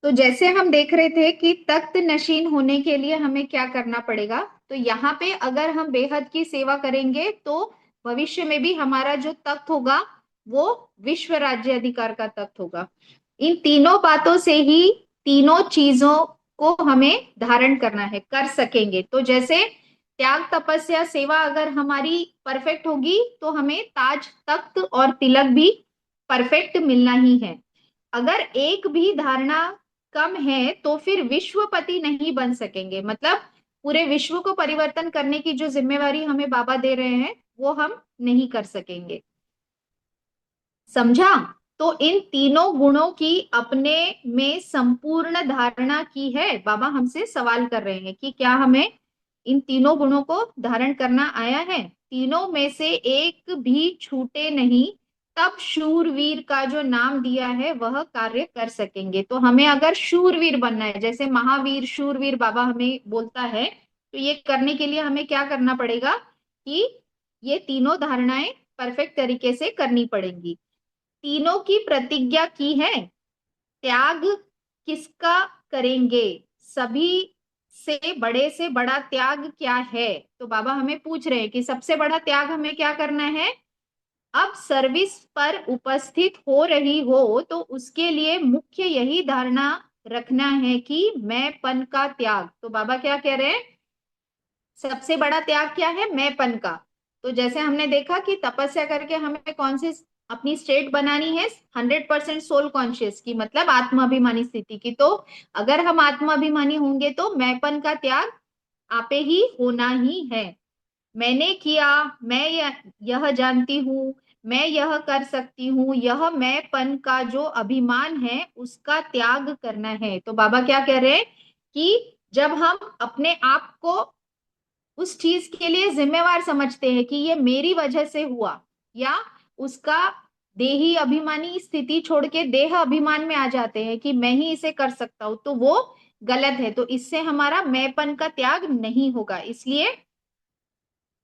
तो जैसे हम देख रहे थे कि तख्त नशीन होने के लिए हमें क्या करना पड़ेगा, तो यहाँ पे अगर हम बेहद की सेवा करेंगे तो भविष्य में भी हमारा जो तख्त होगा वो विश्व राज्य अधिकार का तख्त होगा। इन तीनों बातों से ही तीनों चीजों को हमें धारण करना है, कर सकेंगे। तो जैसे त्याग तपस्या सेवा अगर हमारी परफेक्ट होगी तो हमें ताज तख्त और तिलक भी परफेक्ट मिलना ही है। अगर एक भी धारणा कम है तो फिर विश्वपति नहीं बन सकेंगे, मतलब पूरे विश्व को परिवर्तन करने की जो जिम्मेवारी हमें बाबा दे रहे हैं वो हम नहीं कर सकेंगे। समझा? तो इन तीनों गुणों की अपने में संपूर्ण धारणा की है। बाबा हमसे सवाल कर रहे हैं कि क्या हमें इन तीनों गुणों को धारण करना आया है, तीनों में से एक भी छूटे नहीं, तब शूरवीर का जो नाम दिया है वह कार्य कर सकेंगे। तो हमें अगर शूरवीर बनना है, जैसे महावीर शूरवीर बाबा हमें बोलता है, तो ये करने के लिए हमें क्या करना पड़ेगा कि ये तीनों धारणाएं परफेक्ट तरीके से करनी पड़ेंगी। तीनों की प्रतिज्ञा की है। त्याग किसका करेंगे? सभी से बड़ा त्याग क्या है? तो बाबा हमें पूछ रहे हैं कि सबसे बड़ा त्याग हमें क्या करना है। अब सर्विस पर उपस्थित हो रही हो तो उसके लिए मुख्य यही धारणा रखना है कि मैंपन का त्याग। तो बाबा क्या कह रहे हैं, सबसे बड़ा त्याग क्या है? मैंपन का। तो जैसे हमने देखा कि तपस्या करके हमें कौन सी अपनी स्टेट बनानी है, 100% सोल कॉन्शियस की, मतलब आत्माभिमानी स्थिति की। तो अगर हम आत्माभिमानी होंगे तो मैंपन का त्याग आपे ही होना ही है। मैंने किया, मैं यह जानती हूँ, मैं यह कर सकती हूँ, यह मैंपन का जो अभिमान है उसका त्याग करना है। तो बाबा क्या कह रहे हैं कि जब हम अपने आप को उस चीज के लिए जिम्मेवार समझते हैं कि ये मेरी वजह से हुआ, या उसका देही अभिमानी स्थिति छोड़ के देह अभिमान में आ जाते हैं कि मैं ही इसे कर सकता हूं, तो वो गलत है। तो इससे हमारा मैंपन का त्याग नहीं होगा। इसलिए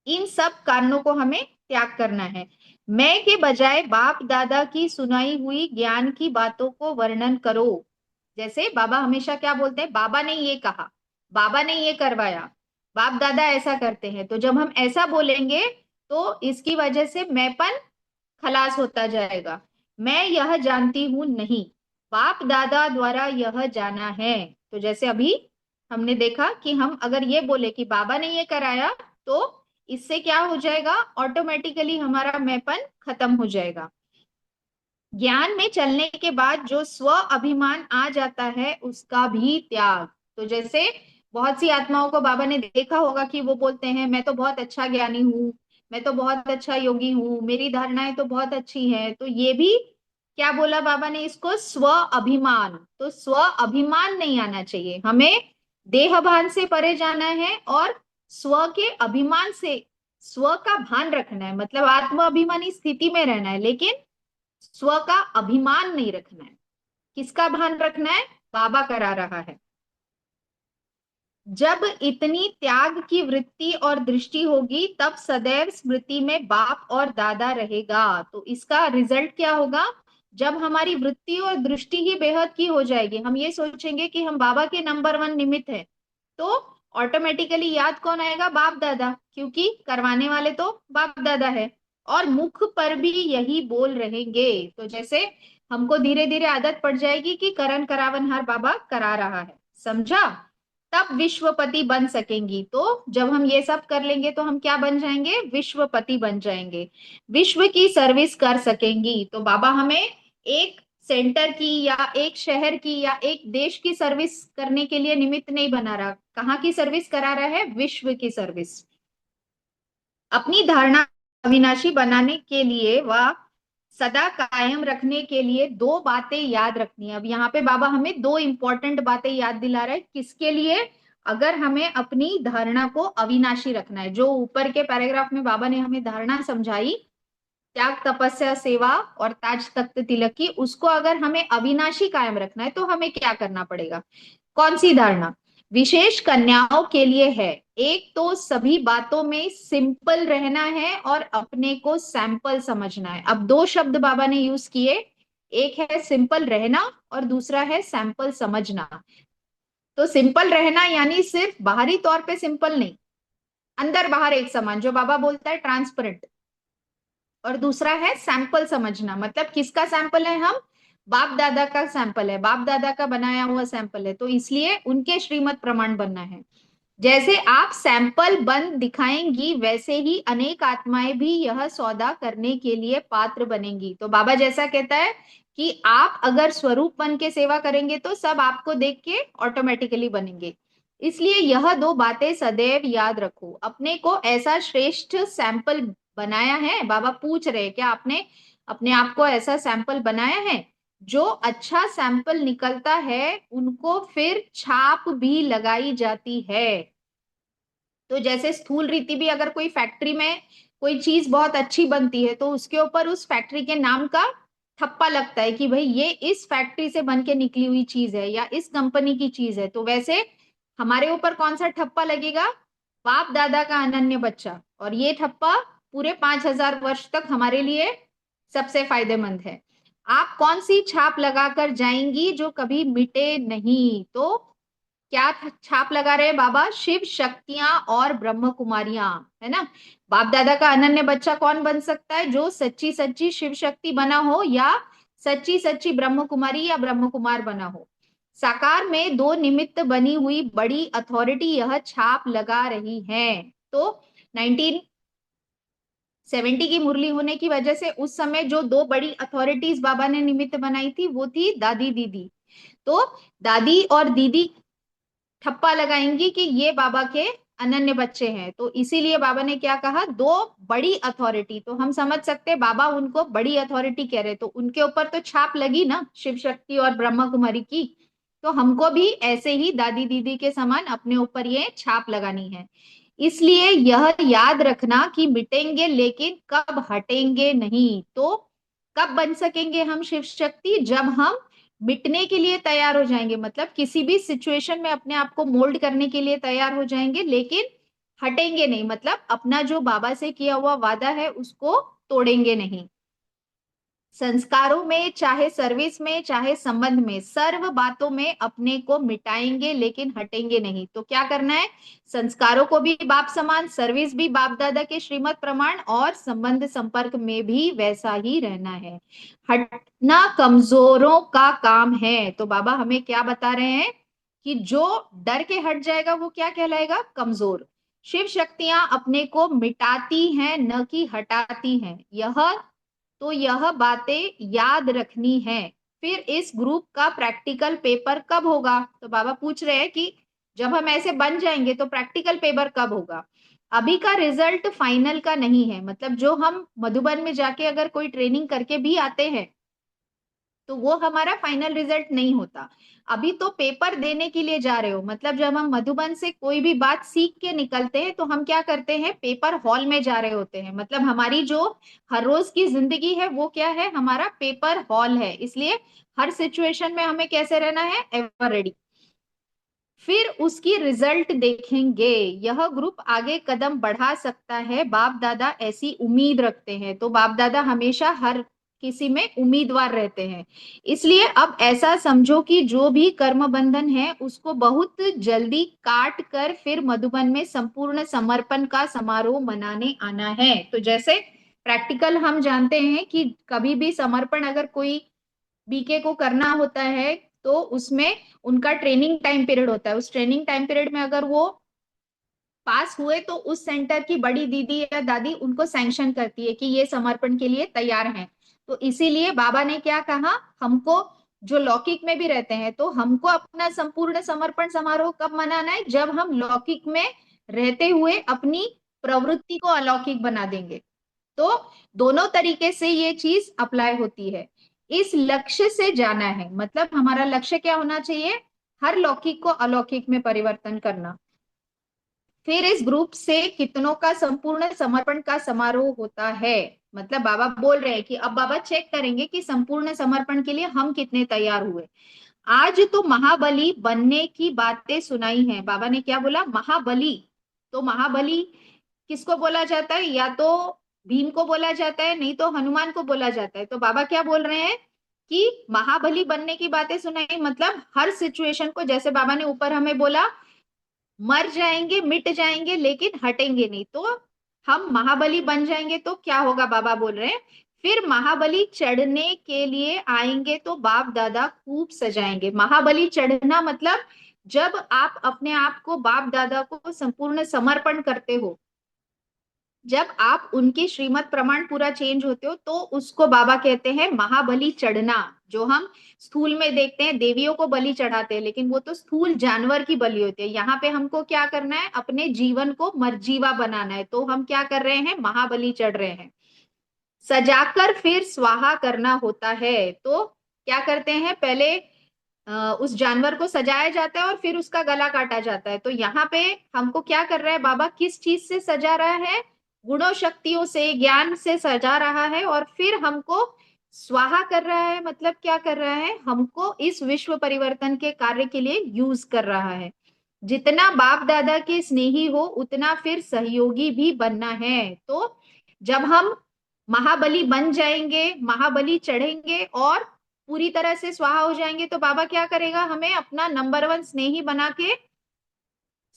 इन सब कारणों को हमें त्याग करना है। मैं के बजाय बाप दादा की सुनाई हुई ज्ञान की बातों को वर्णन करो। जैसे बाबा हमेशा क्या बोलते हैं, बाबा ने ये कहा, बाबा ने ये करवाया, बाप दादा ऐसा करते हैं। तो जब हम ऐसा बोलेंगे तो इसकी वजह से मैंपन खलास होता जाएगा। मैं यह जानती हूं नहीं, बाप दादा द्वारा यह जाना है। तो जैसे अभी हमने देखा कि हम अगर ये बोले कि बाबा ने ये कराया, तो इससे क्या हो जाएगा, ऑटोमेटिकली हमारा मैंपन खत्म हो जाएगा। ज्ञान में चलने के बाद जो स्व अभिमान आ जाता है उसका भी त्याग। तो जैसे बहुत सी आत्माओं को बाबा ने देखा होगा कि वो बोलते हैं मैं तो बहुत अच्छा ज्ञानी हूँ, मैं तो बहुत अच्छा योगी हूँ, मेरी धारणाएं तो बहुत अच्छी है। तो ये भी क्या बोला बाबा ने, इसको स्व अभिमान। तो स्व अभिमान नहीं आना चाहिए, हमें देह भान से परे जाना है और स्व के अभिमान से स्व का भान रखना है, मतलब आत्म अभिमानी स्थिति में रहना है, लेकिन स्व का अभिमान नहीं रखना है। किसका भान रखना है? बाबा करा रहा है। जब इतनी त्याग की वृत्ति और दृष्टि होगी तब सदैव स्मृति में बाप और दादा रहेगा। तो इसका रिजल्ट क्या होगा, जब हमारी वृत्ति और दृष्टि ही बेहद की हो जाएगी, हम ये सोचेंगे कि हम बाबा के नंबर वन निमित्त हैं, तो ऑटोमेटिकली याद कौन आएगा? बाप दादा, क्योंकि करवाने वाले तो बाप दादा है और मुख पर भी यही बोल रहेंगे। तो जैसे हमको धीरे धीरे आदत पड़ जाएगी कि करण करावनहार बाबा करा रहा है। समझा? तब विश्वपति बन सकेंगी। तो जब हम ये सब कर लेंगे तो हम क्या बन जाएंगे? विश्वपति बन जाएंगे, विश्व की सर्विस कर सकेंगी। तो बाबा हमें एक सेंटर की या एक शहर की या एक देश की सर्विस करने के लिए निमित्त नहीं बना रहा। कहाँ की सर्विस करा रहा है? विश्व की सर्विस। अपनी धारणा अविनाशी बनाने के लिए व सदा कायम रखने के लिए दो बातें याद रखनी है। अब यहाँ पे बाबा हमें दो इंपॉर्टेंट बातें याद दिला रहे हैं, किसके लिए? अगर हमें अपनी धारणा को अविनाशी रखना है, जो ऊपर के पैराग्राफ में बाबा ने हमें धारणा समझाई, त्याग तपस्या सेवा और ताज तख्त तिलक की, उसको अगर हमें अविनाशी कायम रखना है तो हमें क्या करना पड़ेगा? कौन सी धारणा? विशेष कन्याओं के लिए है। एक तो सभी बातों में सिंपल रहना है और अपने को सैंपल समझना है। अब दो शब्द बाबा ने यूज किए, एक है सिंपल रहना और दूसरा है सैंपल समझना। तो सिंपल रहना यानी सिर्फ बाहरी तौर पे सिंपल नहीं, अंदर बाहर एक समान, जो बाबा बोलता है ट्रांसपेरेंट। और दूसरा है सैंपल समझना, मतलब किसका सैंपल है हम, बाप दादा का सैंपल है, बाप दादा का बनाया हुआ सैंपल है, तो इसलिए उनके श्रीमत प्रमाण बनना है। जैसे आप सैंपल बन दिखाएंगी वैसे ही अनेक आत्माएं भी यह सौदा करने के लिए पात्र बनेंगी। तो बाबा जैसा कहता है कि आप अगर स्वरूप बन के सेवा करेंगे तो सब आपको देख के ऑटोमेटिकली बनेंगे। इसलिए यह दो बातें सदैव याद रखो। अपने को ऐसा श्रेष्ठ सैंपल बनाया है, बाबा पूछ रहे क्या आपने अपने आप को ऐसा सैंपल बनाया है। जो अच्छा सैंपल निकलता है उनको फिर छाप भी लगाई जाती है। तो जैसे स्थूल रीति भी अगर कोई फैक्ट्री में कोई चीज बहुत अच्छी बनती है तो उसके ऊपर उस फैक्ट्री के नाम का ठप्पा लगता है कि भाई ये इस फैक्ट्री से बन के निकली हुई चीज है या इस कंपनी की चीज है। तो वैसे हमारे ऊपर कौन सा ठप्पा लगेगा, बाप दादा का अनन्य बच्चा, और ये ठप्पा पूरे 5,000 वर्ष तक हमारे लिए सबसे फायदेमंद है। आप कौन सी छाप लगाकर जाएंगी जो कभी मिटे नहीं। तो क्या छाप लगा रहे हैं बाबा, शिव शक्तियां और ब्रह्म कुमारियां, है ना। बाप दादा का अनन्य बच्चा कौन बन सकता है, जो सच्ची सच्ची शिव शक्ति बना हो या सच्ची सच्ची ब्रह्म कुमारी या ब्रह्म कुमार बना हो। साकार में दो निमित्त बनी हुई बड़ी अथॉरिटी यह छाप लगा रही है। तो 1970 की मुरली होने की वजह से उस समय जो दो बड़ी अथॉरिटीज बाबा ने निमित्त बनाई थी वो थी दादी दीदी। तो दादी और दीदी ठप्पा लगाएंगी कि ये बाबा के अनन्य बच्चे हैं। तो इसीलिए बाबा ने क्या कहा, दो बड़ी अथॉरिटी। तो हम समझ सकते हैं बाबा उनको बड़ी अथॉरिटी कह रहे, तो उनके ऊपर तो छाप लगी ना शिव शक्ति और ब्रह्मा कुमारी की। तो हमको भी ऐसे ही दादी दीदी के समान अपने ऊपर ये छाप लगानी है। इसलिए यह याद रखना कि मिटेंगे लेकिन कब हटेंगे नहीं। तो कब बन सकेंगे हम शिव शक्ति, जब हम मिटने के लिए तैयार हो जाएंगे, मतलब किसी भी सिचुएशन में अपने आप को मोल्ड करने के लिए तैयार हो जाएंगे, लेकिन हटेंगे नहीं, मतलब अपना जो बाबा से किया हुआ वादा है उसको तोड़ेंगे नहीं। संस्कारों में चाहे सर्विस में चाहे संबंध में सर्व बातों में अपने को मिटाएंगे लेकिन हटेंगे नहीं। तो क्या करना है, संस्कारों को भी बाप समान, सर्विस भी बाप दादा के श्रीमत प्रमाण, और संबंध संपर्क में भी वैसा ही रहना है। हटना कमजोरों का काम है। तो बाबा हमें क्या बता रहे हैं कि जो डर के हट जाएगा वो क्या कहलाएगा, कमजोर। शिव शक्तियां अपने को मिटाती हैं न कि हटाती हैं, यह बातें याद रखनी है। फिर इस ग्रुप का प्रैक्टिकल पेपर कब होगा, तो बाबा पूछ रहे हैं कि जब हम ऐसे बन जाएंगे तो प्रैक्टिकल पेपर कब होगा। अभी का रिजल्ट फाइनल का नहीं है, मतलब जो हम मधुबन में जाके अगर कोई ट्रेनिंग करके भी आते हैं तो वो हमारा फाइनल रिजल्ट नहीं होता। अभी तो पेपर देने के लिए जा रहे हो, मतलब जब हम मधुबन से कोई भी बात सीख के निकलते हैं तो हम क्या करते हैं, पेपर हॉल में जा रहे होते हैं। मतलब हमारी जो हर रोज की जिंदगी है वो क्या है, हमारा पेपर हॉल है। इसलिए हर सिचुएशन में हमें कैसे रहना है, एवर रेडी। फिर उसकी रिजल्ट देखेंगे। यह ग्रुप आगे कदम बढ़ा सकता है, बाप दादा ऐसी उम्मीद रखते हैं। तो बाप दादा हमेशा हर किसी में उम्मीदवार रहते हैं। इसलिए अब ऐसा समझो कि जो भी कर्म बंधन है उसको बहुत जल्दी काट कर फिर मधुबन में संपूर्ण समर्पण का समारोह मनाने आना है। तो जैसे प्रैक्टिकल हम जानते हैं कि कभी भी समर्पण अगर कोई बीके को करना होता है तो उसमें उनका ट्रेनिंग टाइम पीरियड होता है। उस ट्रेनिंग टाइम पीरियड में अगर वो पास हुए तो उस सेंटर की बड़ी दीदी या दादी उनको सैंक्शन करती है कि ये समर्पण के लिए तैयार हैं। तो इसीलिए बाबा ने क्या कहा, हमको जो लौकिक में भी रहते हैं तो हमको अपना संपूर्ण समर्पण समारोह कब मनाना है, जब हम लौकिक में रहते हुए अपनी प्रवृत्ति को अलौकिक बना देंगे। तो दोनों तरीके से ये चीज अप्लाई होती है। इस लक्ष्य से जाना है, मतलब हमारा लक्ष्य क्या होना चाहिए, हर लौकिक को अलौकिक में परिवर्तन करना। फिर इस ग्रुप से कितनों का संपूर्ण समर्पण का समारोह होता है, मतलब बाबा बोल रहे हैं कि अब बाबा चेक करेंगे कि संपूर्ण समर्पण के लिए हम कितने तैयार हुए। आज तो महाबली बनने की बातें सुनाई हैं। बाबा ने क्या बोला, महाबली। तो महाबली किसको बोला जाता है, या तो भीम को बोला जाता है, नहीं तो हनुमान को बोला जाता है। तो बाबा क्या बोल रहे हैं कि महाबली बनने की बातें सुनाई, मतलब हर सिचुएशन को, जैसे बाबा ने ऊपर हमें बोला मर जाएंगे मिट जाएंगे लेकिन हटेंगे नहीं, तो हम महाबली बन जाएंगे तो क्या होगा, बाबा बोल रहे हैं फिर महाबली चढ़ने के लिए आएंगे तो बाप दादा खूब सजाएंगे। महाबली चढ़ना मतलब जब आप अपने आप को बाप दादा को संपूर्ण समर्पण करते हो, जब आप उनकी श्रीमत प्रमाण पूरा चेंज होते हो, तो उसको बाबा कहते हैं महाबली चढ़ना। जो हम स्थूल में देखते हैं देवियों को बलि चढ़ाते हैं, लेकिन वो तो स्थूल जानवर की बलि होती है। यहाँ पे हमको क्या करना है, अपने जीवन को मर्जीवा बनाना है, तो हम क्या कर रहे हैं, महाबली चढ़ रहे हैं। सजाकर फिर स्वाहा करना होता है, तो क्या करते हैं, पहले उस जानवर को सजाया जाता है और फिर उसका गला काटा जाता है। तो यहाँ पे हमको क्या कर रहा है बाबा, किस चीज से सजा रहा है, गुणों शक्तियों से, ज्ञान से सजा रहा है, और फिर हमको स्वाहा कर रहा है। मतलब क्या कर रहा है, हमको इस विश्व परिवर्तन के कार्य के लिए यूज कर रहा है। जितना बाप दादा के स्नेही हो उतना फिर सहयोगी भी बनना है। तो जब हम महाबली बन जाएंगे, महाबली चढ़ेंगे और पूरी तरह से स्वाहा हो जाएंगे, तो बाबा क्या करेगा, हमें अपना नंबर वन स्नेही बना के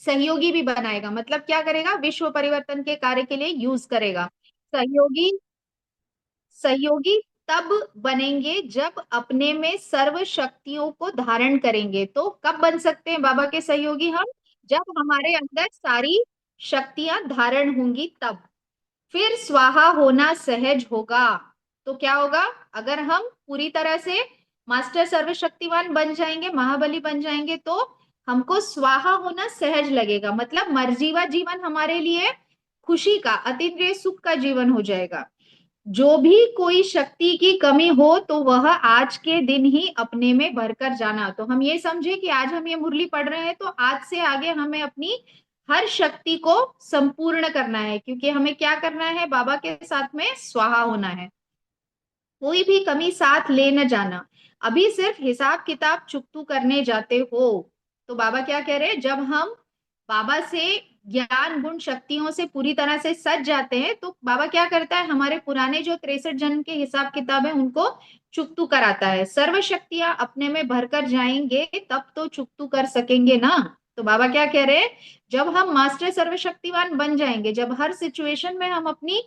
सहयोगी भी बनाएगा। मतलब क्या करेगा, विश्व परिवर्तन के कार्य के लिए यूज करेगा। सहयोगी, सहयोगी तब बनेंगे जब अपने में सर्व शक्तियों को धारण करेंगे। तो कब बन सकते हैं बाबा के सहयोगी हम, जब हमारे अंदर सारी शक्तियां धारण होंगी तब। फिर स्वाहा होना सहज होगा। तो क्या होगा, अगर हम पूरी तरह से मास्टर सर्वशक्तिवान बन जाएंगे, महाबली बन जाएंगे, तो हमको स्वाहा होना सहज लगेगा। मतलब मर्जीवा जीवन हमारे लिए खुशी का, अतीन्द्रिय सुख का जीवन हो जाएगा। जो भी कोई शक्ति की कमी हो तो वह आज के दिन ही अपने में भरकर जाना। तो हम ये समझे कि आज हम ये मुरली पढ़ रहे हैं, तो आज से आगे हमें अपनी हर शक्ति को संपूर्ण करना है, क्योंकि हमें क्या करना है, बाबा के साथ में स्वाहा होना है। कोई भी कमी साथ ले न जाना। अभी सिर्फ हिसाब किताब चुकतू करने जाते हो। तो बाबा क्या कह रहे हैं, जब हम बाबा से ज्ञान गुण शक्तियों से पूरी तरह से सज जाते हैं, तो बाबा क्या करता है, हमारे पुराने जो 63 जन्म के हिसाब किताब है उनको चुकतू कराता है। सर्व शक्तियां अपने में भरकर जाएंगे तब तो चुकतू कर सकेंगे ना। तो बाबा क्या कह रहे हैं, जब हम मास्टर सर्वशक्तिवान बन जाएंगे, जब हर सिचुएशन में हम अपनी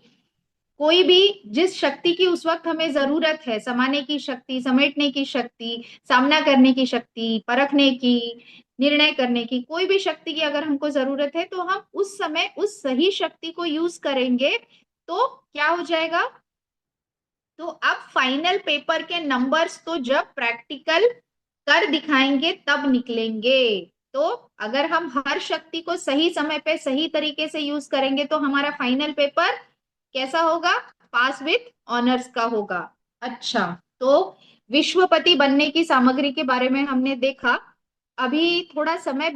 कोई भी जिस शक्ति की उस वक्त हमें जरूरत है, समाने की शक्ति, समेटने की शक्ति, सामना करने की शक्ति, परखने की, निर्णय करने की, कोई भी शक्ति की अगर हमको जरूरत है, तो हम उस समय उस सही शक्ति को यूज करेंगे। तो क्या हो जाएगा, तो अब फाइनल पेपर के नंबर्स तो जब प्रैक्टिकल कर दिखाएंगे तब निकलेंगे। तो अगर हम हर शक्ति को सही समय पे सही तरीके से यूज करेंगे, तो हमारा फाइनल पेपर कैसा होगा, पास विथ ऑनर्स का होगा। अच्छा, तो विश्वपति बनने की सामग्री के बारे में हमने देखा। अभी थोड़ा समय